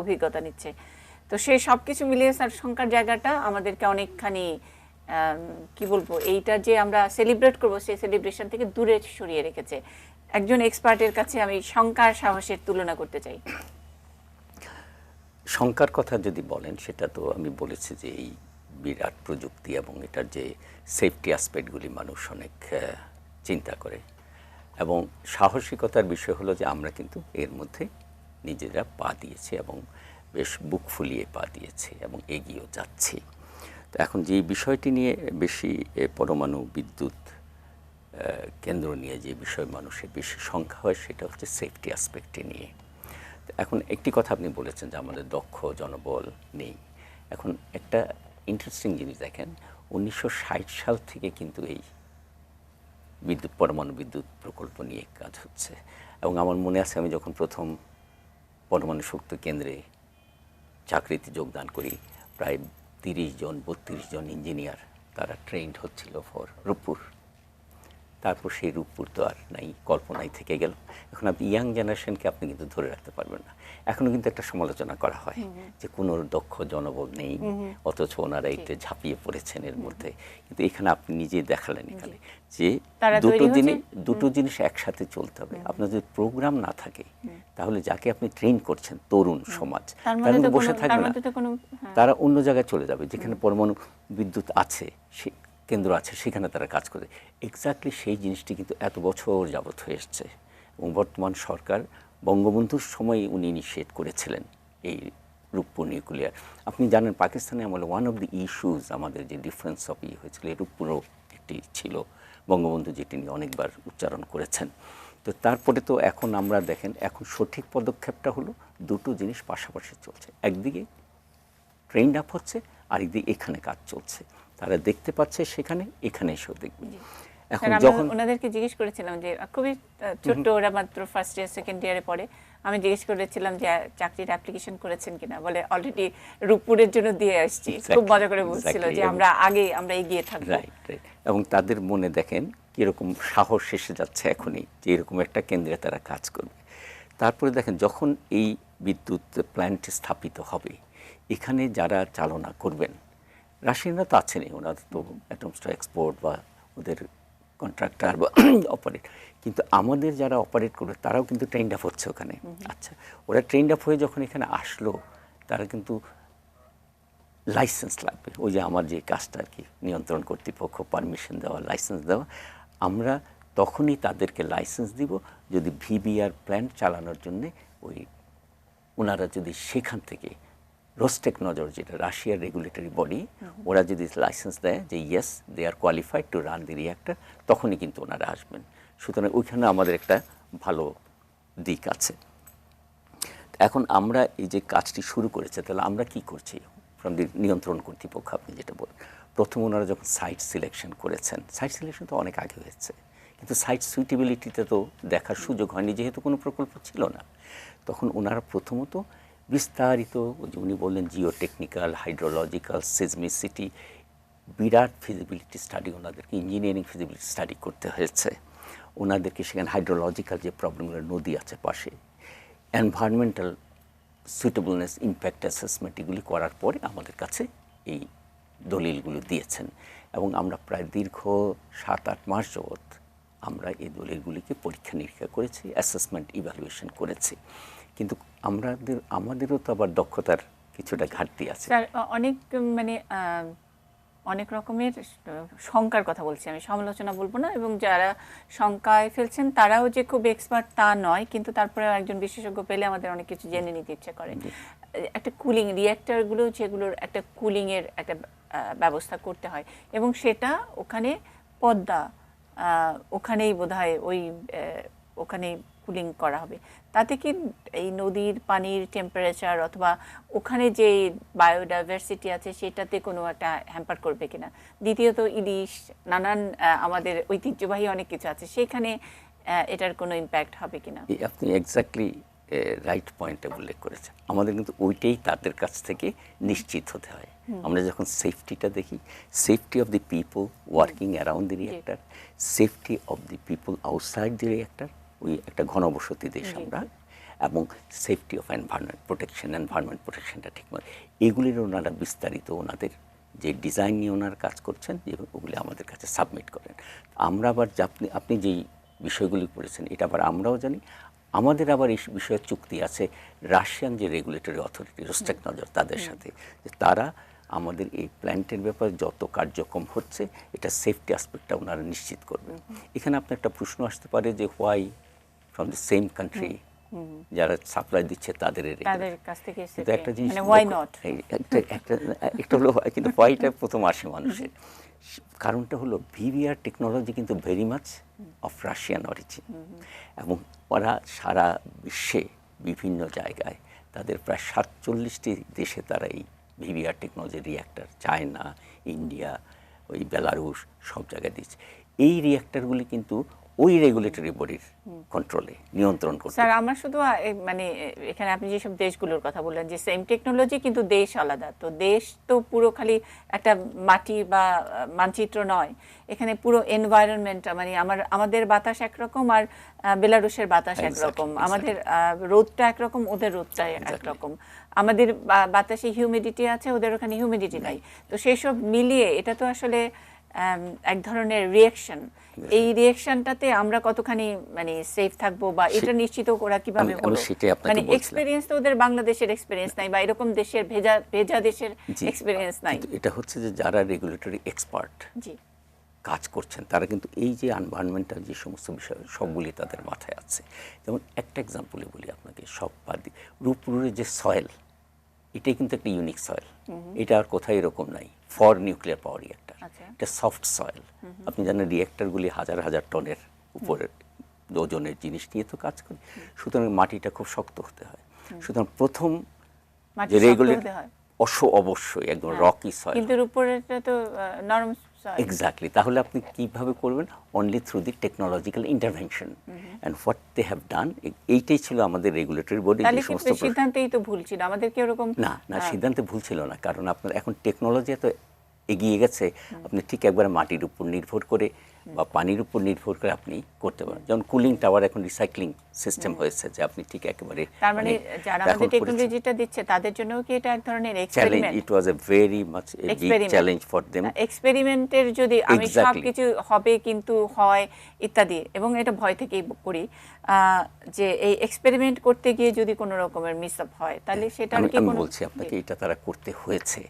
অভিজ্ঞতা নিচ্ছে। তো সেই সব কিছু মিলিয়ে স্যার সংখ্যার জায়গাটা আমাদেরকে অনেকখানি কি বলবো, এইটা যে আমরা সেলিব্রেট করবো সেই সেলিব্রেশন থেকে দূরে সরিয়ে রেখেছে। একজন এক্সপার্টের কাছে আমি সংখ্যার সাহসের তুলনা করতে চাই। সংখ্যার কথা যদি বলেন, সেটা তো আমি বলেছি যে এই বিরাট প্রযুক্তি এবং এটার যে সেফটি অ্যাসপেক্টগুলি মানুষ অনেক চিন্তা করে, এবং সাহসিকতার বিষয় হলো যে আমরা কিন্তু এর মধ্যে নিজেরা পা দিয়েছি এবং বেশ বুক ফুলিয়ে পা দিয়েছি এবং এগিয়েও যাচ্ছি। তো এখন যে বিষয়টি নিয়ে বেশি পরমাণু বিদ্যুৎ কেন্দ্র নিয়ে যে বিষয় মানুষের বেশি সংখ্যা হয় সেটা হচ্ছে সেফটি অ্যাসপেক্টে নিয়ে। এখন একটি কথা আপনি বলেছেন যে আমাদের দক্ষ জনবল নেই। এখন একটা ইন্টারেস্টিং জিনিস দেখেন, 1960 সাল থেকে কিন্তু এই পরমাণু বিদ্যুৎ প্রকল্প নিয়ে কাজ হচ্ছে, এবং আমার মনে আছে আমি যখন প্রথম পরমাণু শক্তি কেন্দ্রে চাকরিতে যোগদান করি, প্রায় 32 জন ইঞ্জিনিয়ার তারা ট্রেন্ড হচ্ছিল ফর রূপপুর। তারপর সেই রূপপুর তো আর নাই, কল্পনাই থেকে গেল। এখন আপনি ইয়াং জেনারেশনকে আপনি কিন্তু ধরে রাখতে পারবেন না। এখনও কিন্তু একটা সমালোচনা করা হয় যে কোনো দক্ষ জনবল নেই, অথচ ওনারা এতে ঝাঁপিয়ে পড়েছেন এর মধ্যে। কিন্তু এখানে আপনি নিজেই দেখালেন এখানে যে দুটো জিনিস একসাথে চলতে হবে। আপনার যদি প্রোগ্রাম না থাকে তাহলে যাকে আপনি ট্রেন করছেন তরুণ সমাজ তারা কিন্তু বসে থাকবে না, তারা অন্য জায়গায় চলে যাবে যেখানে পরমাণু বিদ্যুৎ আছে, সে কেন্দ্র আছে, সেখানে তারা কাজ করে। এক্স্যাক্টলি সেই জিনিসটি কিন্তু এত বছর যাবত হয়ে এসছে, এবং বর্তমান সরকার বঙ্গবন্ধুর সময় উনি ইনিশিয়েট করেছিলেন এই রূপপুর নিউক্লিয়ার। আপনি জানেন পাকিস্তানে আমলে ওয়ান অফ দি ইস্যুজ আমাদের যে ডিফারেন্স অফ হয়েছিল, এই রূপপুরও একটি ছিল, বঙ্গবন্ধু যেটি নিয়ে অনেকবার উচ্চারণ করেছেন। তো তারপরে তো এখন আমরা দেখেন এখন সঠিক পদক্ষেপটা হলো দুটো জিনিস পাশাপাশি চলছে, একদিকে ট্রেন্ড আপ হচ্ছে, আরেকদিকে এখানে কাজ চলছে, তারা দেখতে পাচ্ছে সেখানে, এখানে এসেও দেখবে। এখন যখন ওনাদেরকে জিজ্ঞেস করেছিলাম যে খুবই ছোট্ট, ওরা মাত্র ফার্স্ট ইয়ার সেকেন্ড ইয়ারে পড়ে, আমি জিজ্ঞেস করেছিলাম যে চাকরির অ্যাপ্লিকেশন করেছেন কিনা, বলে অলরেডি রূপপুরের জন্য দিয়ে আসছি। খুব মজা করে বলছিল যে আমরা এগিয়ে থাকবো। এবং তাদের মনে দেখেন কিরকম সাহস এসে যাচ্ছে এখনই যে এরকম একটা কেন্দ্রে তারা কাজ করবে। তারপরে দেখেন যখন এই বিদ্যুৎ প্ল্যান্ট স্থাপিত হবে, এখানে যারা চালনা করবেন রাশিয়ানরা তো আছেনই, ওনারা তো অ্যাটমস টু এক্সপোর্ট বা ওদের কন্ট্রাক্টর বা অপারেট, কিন্তু আমাদের যারা অপারেট করবে তারাও কিন্তু ট্রেন্ড আপ হচ্ছে ওখানে। আচ্ছা, ওরা ট্রেন্ড আপ হয়ে যখন এখানে আসলো, তারা কিন্তু লাইসেন্স লাগবে, ওই যে আমার যে কাজটা আর কি, নিয়ন্ত্রণ কর্তৃপক্ষ পারমিশন দেওয়া, লাইসেন্স দেওয়া, আমরা তখনই তাদেরকে লাইসেন্স দিব যদি ভিবিআর প্ল্যান্ট চালানোর জন্যে ওই ওনারা যদি সেখান থেকে রোস্টেকনজর, যেটা রাশিয়ার রেগুলেটরি বডি, ওরা যদি লাইসেন্স দেয় যে yes they are qualified to run the reactor, তখনই কিন্তু ওনারা আসবেন। সুতরাং ওইখানে আমাদের একটা ভালো দিক আছে। এখন আমরা এই যে কাজটি শুরু করেছে, তাহলে আমরা কি করছি ফ্রম দি নিয়ন্ত্রণ কর্তৃপক্ষ, আপনি যেটা বলেন, প্রথম ওনারা যখন সাইট সিলেকশন করেছেন, সাইট সিলেকশন তো অনেক আগে হয়েছে, কিন্তু সাইট সুইটেবিলিটিতে তো দেখার সুযোগ হয়নি যেহেতু কোনো প্রকল্প ছিল না। তখন ওনারা প্রথমত বিস্তারিত, উনি বললেন জিও টেকনিক্যাল, হাইড্রোলজিক্যাল, সিজমিসিটি, বিরাট ফিজিবিলিটি স্টাডি, ওনাদেরকে ইঞ্জিনিয়ারিং ফিজিবিলিটি স্টাডি করতে হয়েছে। ওনাদেরকে সেখানে হাইড্রোলজিক্যাল যে প্রবলেমগুলো, নদী আছে পাশে, এনভায়রনমেন্টাল সুইটেবলনেস ইম্প্যাক্ট অ্যাসেসমেন্ট, এগুলি করার পরে আমাদের কাছে এই দলিলগুলো দিয়েছেন, এবং আমরা প্রায় দীর্ঘ 7-8 মাস যাবৎ আমরা এই দলিলগুলিকে পরীক্ষা নিরীক্ষা করেছি, অ্যাসেসমেন্ট ইভ্যালুয়েশন করেছি। কিন্তু আমাদেরও তো আবার দক্ষতার কিছুটা ঘাটতি আছে। স্যার, অনেক রকমের শঙ্কার কথা বলছি আমি, সমালোচনা বলবো না, এবং যারা শঙ্কায় ফেলছেন তারাও যে খুব এক্সপার্ট তা নয়, কিন্তু তারপরে একজন বিশেষজ্ঞ পেলে আমাদের অনেক কিছু জেনে নিতে ইচ্ছে করে। একটা কুলিং রিঅ্যাক্টরগুলো, যেগুলোর একটা কুলিংয়ের একটা ব্যবস্থা করতে হয়, এবং সেটা ওখানে পদ্মা, ওখানেই বোধহয় ওখানে কুলিং করা হবে, তাতে কি এই নদীর পানির টেম্পারেচার অথবা ওখানে যে বায়োডাইভার্সিটি আছে সেটাতে কোনো একটা হ্যাম্পার করবে কিনা? দ্বিতীয়ত ইলিশ, নানান আমাদের ঐতিহ্যবাহী অনেক কিছু আছে, সেখানে এটার কোনো ইম্প্যাক্ট হবে কিনা? আপনি এক্স্যাক্টলি রাইট পয়েন্টে উল্লেখ করেছেন। আমাদের কিন্তু ওইটাই তাদের কাছ থেকে নিশ্চিত হতে হয়। আমরা যখন সেফটিটা দেখি, safety of the people working around the reactor, safety of the people outside the reactor, ওই একটা ঘনবসতি দেশ আমরা, এবং সেফটি অফ এনভায়রনমেন্ট প্রোটেকশনটা ঠিকমতো, এগুলির ওনারা বিস্তারিত ওনাদের যে ডিজাইন নিয়ে ওনারা কাজ করছেন, যে ওগুলি আমাদের কাছে সাবমিট করেন। আমরা আবার আপনি যেই বিষয়গুলি করেছেন, এটা আবার আমরাও জানি। আমাদের আবার এই বিষয়ে চুক্তি আছে রাশিয়ান যে রেগুলেটরি অথরিটি, রোস্টেকনজর, তাদের সাথে, যে তারা আমাদের এই প্ল্যান্টের ব্যাপারে যত কার্যক্রম হচ্ছে এটা সেফটি অ্যাসপেক্টটা ওনারা নিশ্চিত করবেন। এখানে আপনার একটা প্রশ্ন আসতে পারে যে why from the same country যারা সাপ্লাই দিচ্ছে তাদের কাছ থেকে কিন্তু একটা জিনিস মানে why not? একটা হলো কিন্তু হোয়াইটা প্রথম আসে মানুষের কারণটা হলো ভিভিআর টেকনোলজি কিন্তু very much of Russian origin এবং ওরা সারা বিশ্বে বিভিন্ন জায়গায় তাদের প্রায় 47টি দেশে তারা এই VVR technology reactor, China, India, ওই বেলারুশ সব জায়গায় দিচ্ছে। এই রিঅ্যাক্টরগুলি কিন্তু ওই রেগুলেটরি বডির কন্ট্রোলে নিয়ন্ত্রণ করতে। স্যার আমরা শুধু মানে এখানে আপনি যেসব দেশগুলোর কথা বললেন যে সেম টেকনোলজি কিন্তু দেশ আলাদা, তো দেশ তো পুরো খালি একটা মাটি বা মানচিত্র নয়, এখানে পুরো এনভায়রনমেন্টটা মানে আমাদের বাতাস একরকম আর বেলারুশের বাতাস একরকম, আমাদের রোদটা একরকম ওদের রোদটা একরকম, আমাদের বাতাসে হিউমিডিটি আছে ওদের ওখানে হিউমিডিটি নাই, তো সেসব মিলিয়ে এটা তো আসলে এক ধরনের রিঅ্যাকশন। এই রিঅ্যাকশনটাতে আমরা কতখানি মানে সেফ থাকবো বা এটা নিশ্চিত করা কিভাবে হলো, মানে এক্সপেরিয়েন্স তো ওদের বাংলাদেশের এক্সপেরিয়েন্স নাই বা এরকম দেশের ভেজা দেশের এক্সপেরিয়েন্স নাই। এটা হচ্ছে যে যারা রেগুলেটরি এক্সপার্ট কাজ করছেন তারা কিন্তু এই যে এনভায়রনমেন্টাল যে সমস্ত বিষয় সবগুলি তাদের মাথায় আছে। যেমন একটা এক্সাম্পলে বলি আপনাকে, সব বাদ দিয়ে রূপপুরের যে সয়েল, এটাই কিন্তু একটা ইউনিক সয়েল, এটা আর কোথায় এরকম নাই ফর নিউক্লিয়ার পাওয়ার রিঅ্যাক্টর। এটা সফট সয়েল, আপনি জানেন রিঅ্যাক্টরগুলি হাজার হাজার টনের উপরের ওজনের জিনিস নিয়ে তো কাজ করে, সুতরাং মাটিটা খুব শক্ত হতে হয়। সুতরাং প্রথম যে রেগুলেটর অবশ্যই একদম রকি সয়েল, কিন্তু উপরেরটা তো নরম সয়েল। এক্স্যাক্টলি, তাহলে আপনি কিভাবে করবেন? Only through the technological intervention and what they have done. এইটাই ছিল আমাদের রেগুলেটরি বডি। যে সমস্ত সিদ্ধান্তেই তো ভুল ছিল আমাদের, কি এরকম না সিদ্ধান্তে ভুল ছিল না, কারণ আপনার এখন টেকনোলজি এত এগিয়ে গেছে, আপনি ঠিক একবার মাটির উপর নির্ভর করে বা পানির উপর নির্ভর করে আপনি করতে পারেন। যেমন কুলিং টাওয়ার এখন রিসাইক্লিং সিস্টেম হয়েছে, যে আপনি ঠিক একেবারে, তার মানে যারা আমাদের টেকনোলজিটা দিচ্ছে তাদের জন্য কি এটা এক ধরনের experiment? It was a very much a big challenge for them. এক্সপেরিমেন্টের যদি আমি সবকিছু হবে কিন্তু হয় ইত্যাদি, এবং এটা ভয় থেকেই করি যে এই এক্সপেরিমেন্ট করতে গিয়ে যদি কোনো রকমের মিসআপ হয় তাহলে সেটা কি আমি বলছি আপনাকে এটা তারা করতে হয়েছে,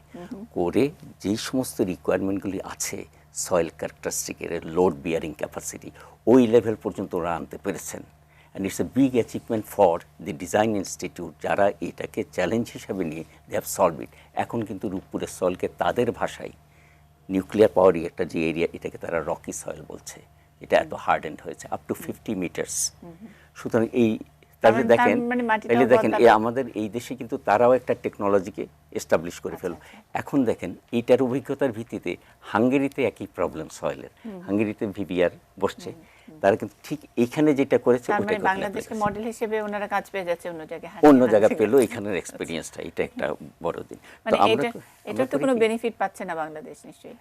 করে যেই সমস্ত রিকোয়ারমেন্টগুলি আছে সয়েল ক্যারেক্টারিস্টিকের, লোড বিয়ারিং ক্যাপাসিটি, ওই লেভেল পর্যন্ত ওরা আনতে পেরেছেন। And it's a big achievement for the design institute, যারা এটাকে চ্যালেঞ্জ হিসাবে নিয়ে দে হ্যাভ সলভ ইট। এখন কিন্তু রূপপুরের সয়েলকে তাদের ভাষায় নিউক্লিয়ার পাওয়ার একটা যে এরিয়া, এটাকে তারা রকি সয়েল বলছে, এটা এত হার্ডেন্ড হয়েছে আপ টু 50 মিটার্স। সুতরাং এই তাহলে দেখেন আমাদের এই দেশে কিন্তু তারাও একটা টেকনোলজিকে এস্টাবলিশ করে ফেলল। এখন দেখেন এইটার অভিজ্ঞতার ভিত্তিতে হাঙ্গেরিতে একই প্রবলেম সয়েলের, হাঙ্গেরিতে ভিভিআর বসছে, তারা কিন্তু ঠিক এখানে যেটা করেছে ওটাই বাংলাদেশকে মডেল হিসেবে ওনারা কাজ পেয়ে যাচ্ছে অন্য জায়গায় পেলো, এখানের এক্সপেরিয়েন্সটা এটা একটা বড় দিন। তো আমরা এটা তো কোনো বেনিফিট পাচ্ছে না বাংলাদেশ নিশ্চয়ই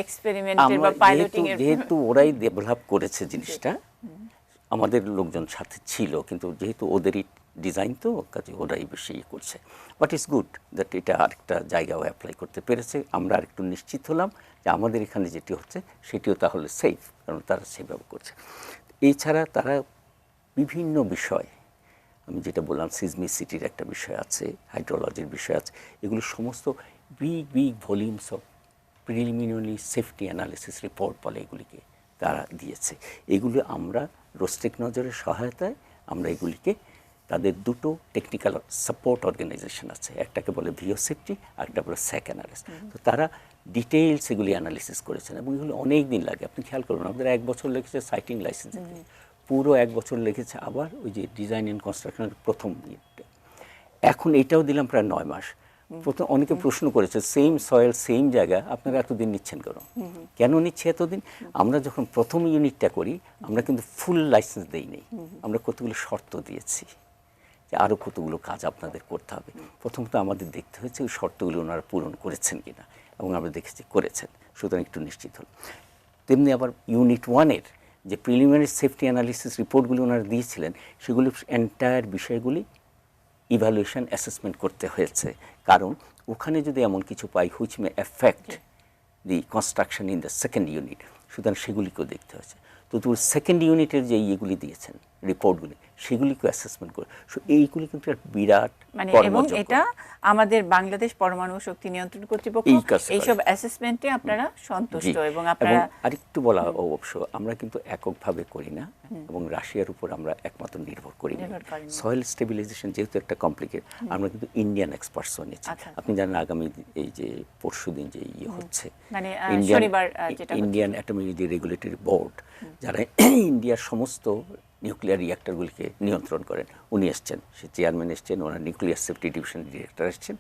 এক্সপেরিমেন্টের বা পাইলটিং এর, যেহেতু ওরাই ডেভেলপ করেছে জিনিসটা, আমাদের লোকজন সাথে ছিল, কিন্তু যেহেতু ওদেরই ডিজাইন তো কাজে ওরাই বেশি করছে। বাট ইটস গুড দ্যাট এটা আরেকটা জায়গাও অ্যাপ্লাই করতে পেরেছে। আমরা আরেকটু নিশ্চিত হলাম যে আমাদের এখানে যেটি হচ্ছে সেটিও তাহলে সেফ, কারণ তারা সেভাবে করছে। এছাড়া তারা বিভিন্ন বিষয়, আমি যেটা বললাম সিজমিসিটির একটা বিষয় আছে, হাইড্রোলজির বিষয় আছে, এগুলো সমস্ত big volumes of preliminary safety analysis report বলে এগুলিকে তারা দিয়েছে। এগুলো আমরা রোস্টেক নজরের সহায়তায় আমরা এগুলিকে, তাদের দুটো টেকনিক্যাল সাপোর্ট অর্গানাইজেশন আছে, একটাকে বলে ভিও সেফটি আর একটা বলে স্যাক অ্যানালিস, তো তারা ডিটেইলস এগুলি অ্যানালিসিস করেছেন এবং এগুলো অনেক দিন লাগে। আপনি খেয়াল করুন, আমাদের 1 বছর লেগেছে সাইটিং লাইসেন্স, পুরো 1 বছর লেগেছে আবার ওই যে ডিজাইন অ্যান্ড কনস্ট্রাকশনের প্রথম ইয়েটা, এখন এটাও দিলাম প্রায় 9 মাস। প্রথম অনেকে প্রশ্ন করেছে সেম সয়েল সেম জায়গা আপনারা এতদিন নিচ্ছেন কেন নিচ্ছে এতদিন? আমরা যখন প্রথম ইউনিটটা করি আমরা কিন্তু ফুল লাইসেন্স দেই নেই, আমরা কতগুলো শর্ত দিয়েছি যে আরও কতগুলো কাজ আপনাদের করতে হবে। প্রথমত আমাদের দেখতে হয়েছে ওই শর্তগুলো ওনারা পূরণ করেছেন কিনা, এবং আমরা দেখেছি করেছেন, সুতরাং একটু নিশ্চিত হল। তেমনি আবার ইউনিট 1-এর যে প্রিলিমিনারি সেফটি অ্যানালিসিস রিপোর্টগুলি ওনারা দিয়েছিলেন, সেগুলি এন্টায়ার বিষয়গুলি ইভ্যালুয়েশন অ্যাসেসমেন্ট করতে হয়েছে, কারণ ওখানে যদি এমন কিছু পাই which may affect the construction in the second unit, সুতরাং সেগুলিকেও দেখতে হয়েছে। তো সেকেন্ড ইউনিটের যে ইয়েগুলি দিয়েছেন রিপোর্টগুলি, সেগুলিকে অ্যাসেসমেন্ট করে। সো এইগুলি কিন্তু একটা বিরাট মানে এবং এটা আমাদের বাংলাদেশ পরমাণু শক্তি নিয়ন্ত্রণ কর্তৃপক্ষ এইসব অ্যাসেসমেন্টে আপনারা সন্তুষ্ট এবং আপনারা আরেকটু বলা অবশ্য আমরা কিন্তু এককভাবে করি না এবং রাশিয়ার উপর আমরা একমাত্র নির্ভর করি না। সয়েল স্টেবিলাইজেশন যেহেতু একটা কমপ্লিকেট, আমরা কিন্তু ইন্ডিয়ান এক্সপার্টসও নিচ্ছি। আপনি জানেন আগামী এই যে পরশুদিন যে হচ্ছে মানে ইন্ডিয়ান অ্যাটমিক রেগুলেটরি বোর্ড, যারা ইন্ডিয়ার সমস্ত নিউক্লিয়ার রিঅ্যাক্টরগুলিকে নিয়ন্ত্রণ করেন, উনি এসছেন, সে চেয়ারম্যান এসছেন, ওনার নিউক্লিয়ার সেফটি ডিভিশন ডিরেক্টর এসছেন,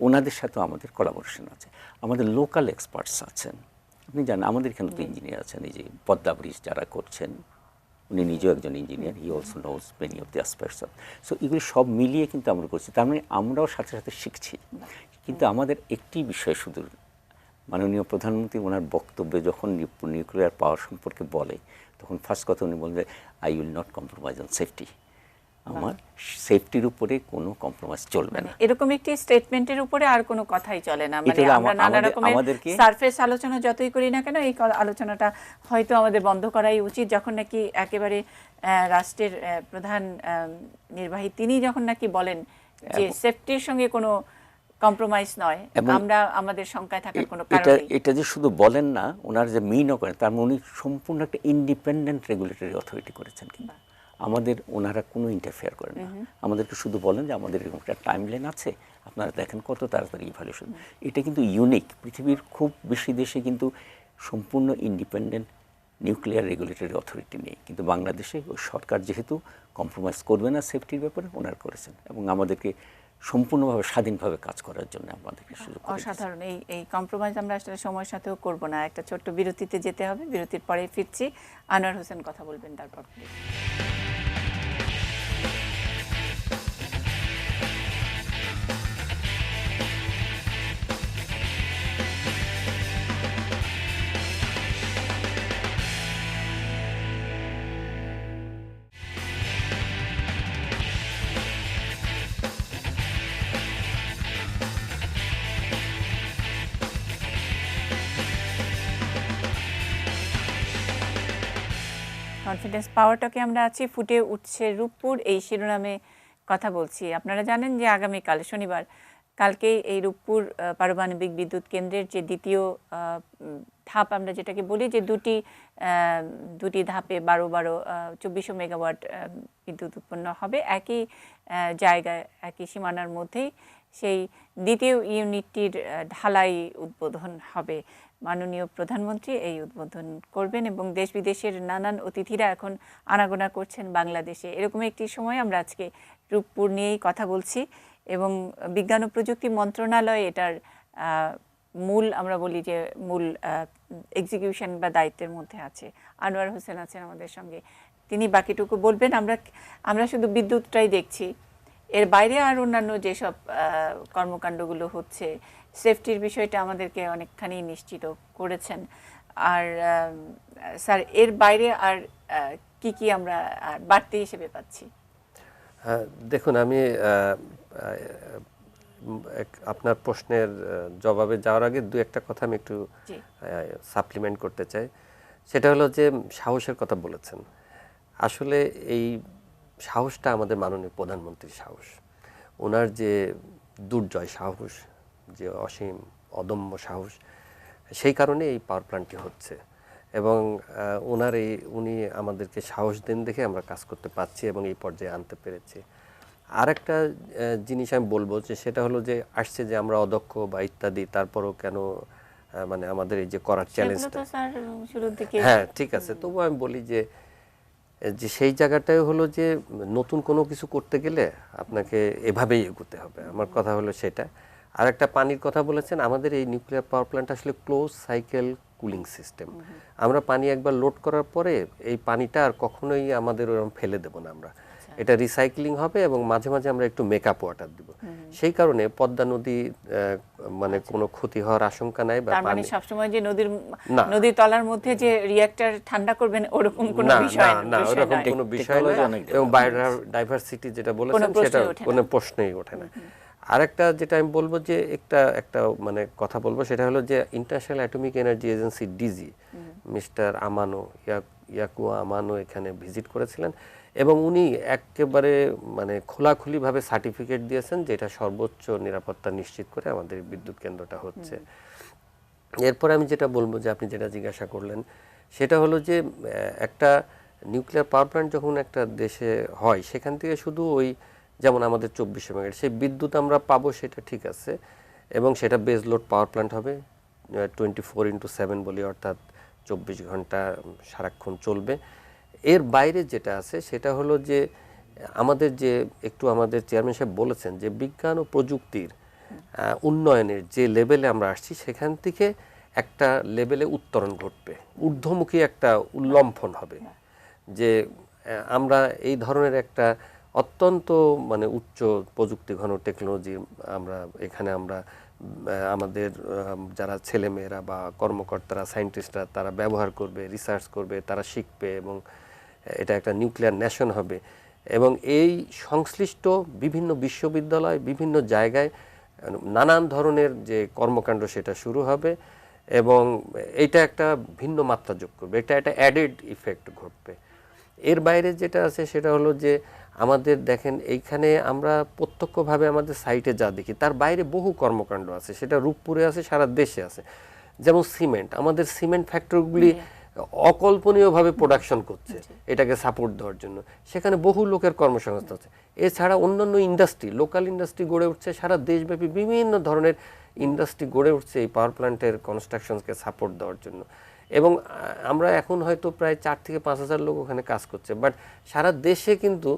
ওনাদের সাথেও আমাদের কোলাবোরেশন আছে। আমাদের লোকাল এক্সপার্টস আছেন, আপনি জানেন আমাদের এখানে তো ইঞ্জিনিয়ার আছেন, এই যে পদ্মা ব্রিজ যারা করছেন, উনি নিজেও একজন engineer, he also knows many of the aspects of. So এগুলি সব মিলিয়ে কিন্তু আমরা করছি, তার মানে আমরাও সাথে সাথে শিখছি। কিন্তু আমাদের একটি বিষয় শুধু, মাননীয় প্রধানমন্ত্রী ওনার বক্তব্যে যখন নিউক্লিয়ার পাওয়ার সম্পর্কে বলে, তখন ফার্স্ট কথা উনি বলেন যে I will not compromise on safety, আমার সেফটির উপরে কোনো কম্প্রোমাইজ চলবে না। এরকম একটি স্টেটমেন্টের উপরে আর কোনো কথাই চলে না। মানে আমরা নানা রকমের সারফেস আলোচনা যতই করি না কেন, এই আলোচনাটা হয়তো আমাদের বন্ধ করাই উচিত, যখন নাকি একেবারে রাষ্ট্রের প্রধান নির্বাহী তিনি যখন নাকি বলেন যে সেফটির সঙ্গে কোনো কম্প্রোমাইজ নয়, আমরা আমাদের শঙ্কায় থাকার কোনো কারণ নেই। এটা যে শুধু বলেন না, ওনার যে মিনও করেন, তার মানে উনি সম্পূর্ণ একটা ইন্ডিপেন্ডেন্ট রেগুলেটরি অথরিটি করেছেন, কিন্তু আমাদের ওনারা কোনো ইন্টারফেয়ার করেন না, আমাদেরকে শুধু বলেন যে আমাদের এরকম একটা টাইম লাইন আছে, আপনারা দেখেন কত তাড়াতাড়ি ইভ্যালুয়েশন। এটা কিন্তু ইউনিক, পৃথিবীর খুব বেশি দেশে কিন্তু সম্পূর্ণ ইন্ডিপেন্ডেন্ট নিউক্লিয়ার রেগুলেটরি অথরিটি নেই, কিন্তু বাংলাদেশে ওই সরকার যেহেতু কম্প্রোমাইজ করবে না সেফটির ব্যাপারে, ওনারা করেছেন এবং আমাদেরকে সম্পূর্ণভাবে স্বাধীনভাবে কাজ করার জন্য আমাদেরকে সুযোগ করে দিয়েছেন। অসাধারণ। এই কম্প্রোমাইজ আমরা আসলে সময়ের সাথেও করব না। একটা ছোট্ট বিরতিতে যেতে হবে, বিরতির পরে ফিরছি। আনোয়ার হোসেন কথা বলবেন তারপর। কনফিডেন্স পাওয়ারটাকে আমরা আছি, ফুটে উঠছে রূপপুর, এই শিরোনামে কথা বলছি। আপনারা জানেন যে আগামীকাল শনিবার, কালকেই এই রূপপুর পারমাণবিক বিদ্যুৎ কেন্দ্রের যে দ্বিতীয় ধাপ আমরা যেটাকে বলি, যে দুটি ধাপে 2400 মেগাওয়াট বিদ্যুৎ উৎপন্ন হবে একই জায়গায়, একই সীমানার মধ্যেই সেই দ্বিতীয় ইউনিটটির ঢালাই উদ্বোধন হবে। মাননীয় প্রধানমন্ত্রী এই উদ্বোধন করবেন এবং দেশ বিদেশের নানান অতিথিরা এখন আনাগোনা করছেন বাংলাদেশে। এরকম একটি সময় আমরা আজকে রূপপুর নিয়েই কথা বলছি এবং বিজ্ঞান ও প্রযুক্তি মন্ত্রণালয় এটার মূল, আমরা বলি যে মূল এক্সিকিউশন বা দায়িত্বের মধ্যে আছে। আনোয়ার হোসেন আছেন আমাদের সঙ্গে, তিনি বাকিটুকু বলবেন। আমরা শুধু বিদ্যুৎটাই দেখছি, এর বাইরে আর অন্যান্য যেসব কর্মকাণ্ডগুলো হচ্ছে, সেফটির বিষয়টা আমাদেরকে অনেকখানি নিশ্চিত করেছেন। আর স্যার, এর বাইরে আর কি আমরা বাড়তি হিসেবে পাচ্ছি? দেখুন, আমি আপনার প্রশ্নের জবাবে যাওয়ার আগে দু একটা কথা আমি একটু সাপ্লিমেন্ট করতে চাই। সেটা হলো যে সাহসের কথা বলেছেন। আসলে এই সাহসটা আমাদের মাননীয় প্রধানমন্ত্রীর সাহস, ওনার যে দুর্জয় সাহস, যে অসীম অদম্য সাহস, সেই কারণে এই পাওয়ার প্ল্যান্টটি হচ্ছে এবং উনি আমাদেরকে সাহস দেন দেখে আমরা কাজ করতে পারছি এবং এই পর্যায়ে আনতে পেরেছি। আর একটা জিনিস আমি বলবো যে সেটা হলো যে আসছে যে আমরা অদক্ষ বা ইত্যাদি, তারপরও কেন মানে আমাদের এই যে করার চ্যালেঞ্জটা, হ্যাঁ ঠিক আছে, তবুও আমি বলি যে সেই জায়গাটাই হলো যে নতুন কোনো কিছু করতে গেলে আপনাকে এভাবেই এগোতে হবে। আমার কথা হলো সেটা। আর একটা পানির কথা বলেছেন, আমাদের এই নিউক্লিয়ার পাওয়ার প্ল্যান্ট আসলে ক্লোজ সাইকেল কুলিং সিস্টেম। আমরা পানি একবার লোড করার পরে এই পানিটা আর কখনোই আমাদের ওরকম ফেলে দেব না, আমরা এটা রিসাইক্লিং হবে এবং মাঝে মাঝে আমরা একটু মেকআপ ওয়াটার দিব। সেই কারণে পদ্মা নদী মানে কোনো ক্ষতি হওয়ার আশঙ্কা নাই। বা মানে সবসময় যে নদীর তলার মধ্যে যে রিঅ্যাক্টর ঠান্ডা করবেন ওরকম কোনো বিষয় না, ওরকম কোনো বিষয় না। এবং বায়োডাইভার্সিটি যেটা বলেছেন সেটা কোনো প্রশ্নই ওঠে না। আরেকটা যেটা আমি বলবো যে একটা মানে কথা বলবো, সেটা হলো যে International Atomic Energy Agency DG mister Amano, Yukiya Amano এখানে ভিজিট করেছিলেন এবং উনি একেবারে মানে খোলাখুলিভাবে সার্টিফিকেট দিয়েছেন যে এটা সর্বোচ্চ নিরাপত্তা নিশ্চিত করে আমাদের বিদ্যুৎ কেন্দ্রটা হচ্ছে। এরপর আমি যেটা বলবো যে আপনি যেটা জিজ্ঞাসা করলেন সেটা হলো যে একটা নিউক্লিয়ার পাওয়ার প্ল্যান্ট যখন একটা দেশে হয় সেখান থেকে শুধু ওই যেমন আমাদের 2400 মেগাওয়াট সেই বিদ্যুৎ আমরা পাবো সেটা ঠিক আছে, এবং সেটা বেজ লোড পাওয়ার প্ল্যান্ট হবে 24/7 বলি, অর্থাৎ 24 ঘন্টা সারাক্ষণ চলবে। এর বাইরে যেটা আছে সেটা হলো যে আমাদের যে একটু আমাদের চেয়ারম্যান সাহেব বলেছেন যে বিজ্ঞান ও প্রযুক্তির উন্নয়নের যে লেভেলে আমরা আসছি সেখান থেকে একটা লেভেলে উত্তরণ ঘটবে, ঊর্ধ্বমুখী একটা উল্লম্ফন হবে, যে আমরা এই ধরনের একটা অত্যন্ত মানে উচ্চ প্রযুক্তি ঘন টেকনোলজি আমরা এখানে আমরা আমাদের যারা ছেলেমেয়েরা বা কর্মকর্তারা সায়েন্টিস্টরা তারা ব্যবহার করবে, রিসার্চ করবে, তারা শিখবে এবং এটা একটা নিউক্লিয়ার নেশন হবে। এবং এই সংশ্লিষ্ট বিভিন্ন বিশ্ববিদ্যালয় বিভিন্ন জায়গায় নানান ধরনের যে কর্মকাণ্ড সেটা শুরু হবে এবং এটা একটা ভিন্ন মাত্রা যোগ করবে, এটা একটা অ্যাডেড ইফেক্ট ঘটবে। এর বাইরে যেটা আছে সেটা হলো যে আমাদের দেখেন এইখানে আমরা প্রত্যক্ষভাবে আমাদের সাইটে যা দেখি তার বাইরে বহু কর্মকাণ্ড আছে, সেটা রূপপুরে আছে, সারা দেশে আছে। যেমন সিমেন্ট, আমাদের সিমেন্ট ফ্যাক্টরিগুলি অকল্পনীয়ভাবে প্রোডাকশন করছে এটাকে সাপোর্ট দেওয়ার জন্য, সেখানে বহু লোকের কর্মসংস্থান আছে। এছাড়া অন্যান্য ইন্ডাস্ট্রি, লোকাল ইন্ডাস্ট্রি গড়ে উঠছে, সারা দেশব্যাপী বিভিন্ন ধরনের ইন্ডাস্ট্রি গড়ে উঠছে এই পাওয়ার প্ল্যান্টের কনস্ট্রাকশনকে সাপোর্ট দেওয়ার জন্য। এবং আমরা এখন হয়তো প্রায় 4 থেকে 5,000 লোক ওখানে কাজ করছে, বাট সারা দেশে কিন্তু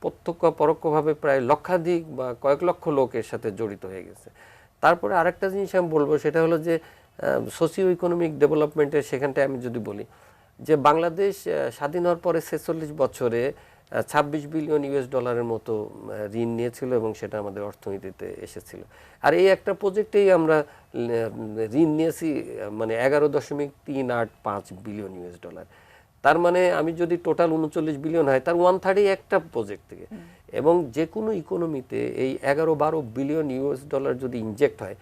প্রত্যক্ষ পরোক্ষভাবে প্রায় লক্ষাধিক বা কয়েক লক্ষ লোক এর সাথে জড়িত হয়ে গেছে। তারপরে আরেকটা জিনিস আমি বলবো সেটা হলো যে সোশিও ইকোনমিক ডেভেলপমেন্টের সেখানটায় আমি যদি বলি যে বাংলাদেশ স্বাধীন হওয়ার পরে 46 বছরে $26 বিলিয়ন মতো ঋণ নিয়েছিল এবং সেটা আমাদের অর্থনীতিতে এসেছিল। আর এই একটা প্রজেক্টেই আমরা ঋণ নিয়েছি মানে $11.385 বিলিয়ন। তার মানে আমি যদি টোটাল 39 বিলিয়ন হয় তার 1/3 একটা প্রজেক্ট থেকে। এবং যে কোনো ইকোনমিতে এই 11-12 বিলিয়ন যদি ইনজেক্ট হয়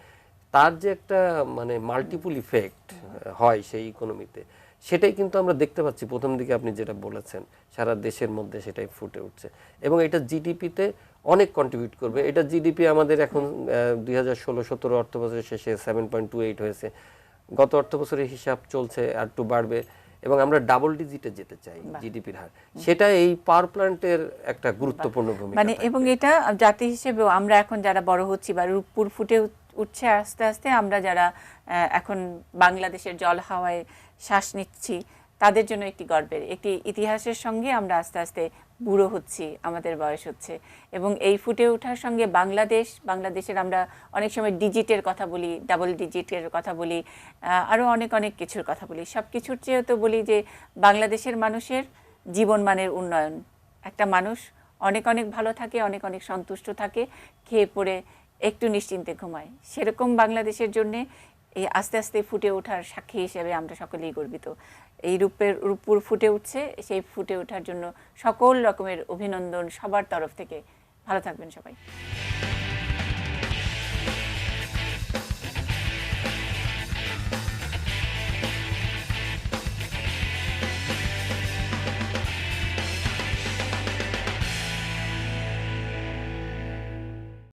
তার যে একটা মানে মাল্টিপল ইফেক্ট হয় সেই ইকোনমিতে, সেটাই কিন্তু আমরা দেখতে পাচ্ছি প্রথম দিকে আপনি যেটা বলেছেন সারা দেশের মধ্যে সেটাই ফুটে উঠছে এবং এটা জিডিপিতে অনেক কন্ট্রিবিউট করবে। এটা জিডিপি আমাদের এখন 2016-17 অর্থবছরের শেষে 7.28 হয়েছে, গত অর্থবছরের হিসাব চলছে আর একটু বাড়বে এবং আমরা ডাবল ডিজিটে যেতে চাই জিডিপির হার, সেটা এই পাওয়ার প্ল্যান্টের একটা গুরুত্বপূর্ণ ভূমিকা মানে এবং এটা জাতি হিসেবেও আমরা এখন যারা বড় হচ্ছি বা রূপপুর ফুটে উঠছে আস্তে আস্তে, আমরা যারা এখন বাংলাদেশের জল হাওয়ায় শ্বাস নিচ্ছি তাদের জন্য একটি গর্বের, একটি ইতিহাসের সঙ্গে আমরা আস্তে আস্তে বুড়ো হচ্ছি, আমাদের বয়স হচ্ছে এবং এই ফুটে ওঠার সঙ্গে বাংলাদেশের আমরা অনেক সময় ডিজিটের কথা বলি, ডাবল ডিজিটের কথা বলি, আরও অনেক কিছুর কথা বলি। সব কিছুর চেয়েও তো বলি যে বাংলাদেশের মানুষের জীবনমানের উন্নয়ন, একটা মানুষ অনেক ভালো থাকে, অনেক সন্তুষ্ট থাকে, খেয়ে পড়ে একটু নিশ্চিন্তে ঘুমায়, সেরকম বাংলাদেশের জন্যে এই আস্তে আস্তে ফুটে ওঠার সাক্ষী হিসেবে আমরা সকলেই গর্বিত। এই রূপপুর ফুটে উঠছে, সেই ফুটে ওঠার জন্য সকল রকমের অভিনন্দন সবার তরফ থেকে। ভালো থাকবেন সবাই।